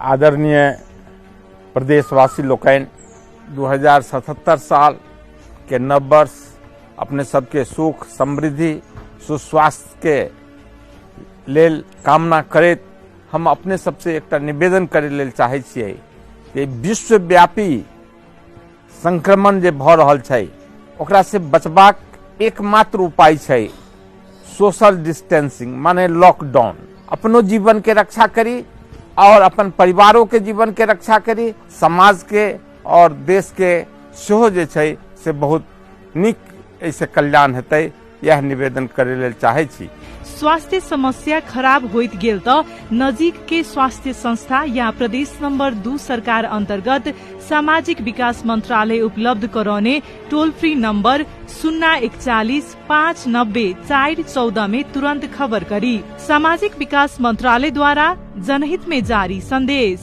आदरणीय प्रदेशवासी लोकैन 2077 साल के नव वर्ष अपने सबके सुख समृद्धि सुस्वास्थ्य के लेल कामना करैत हम अपने सबसे एक निवेदन करे लेल चाहे छियै कि विश्वव्यापी संक्रमण जे भ रहल छै ओकरा से बचबाक एकमात्र उपाय छै सोशल डिस्टेंसिंग माने लॉकडाउन। अपनो जीवन के रक्षा करी और अपन परिवारों के जीवन के रक्षा करी, समाज के और देश के सेहो जे छै से बहुत नीक ऐसे कल्याण हेतै, यह निवेदन करे लेल चाहे छी। स्वास्थ्य समस्या खराब होइत गेल त नजिक के स्वास्थ्य संस्था या प्रदेश नंबर 2 सरकार अंतर्गत सामाजिक विकास मंत्रालय उपलब्ध कराने टोल फ्री नंबर 041 590 414 में तुरंत खबर करी। सामाजिक विकास मंत्रालय द्वारा जनहित में जारी संदेश।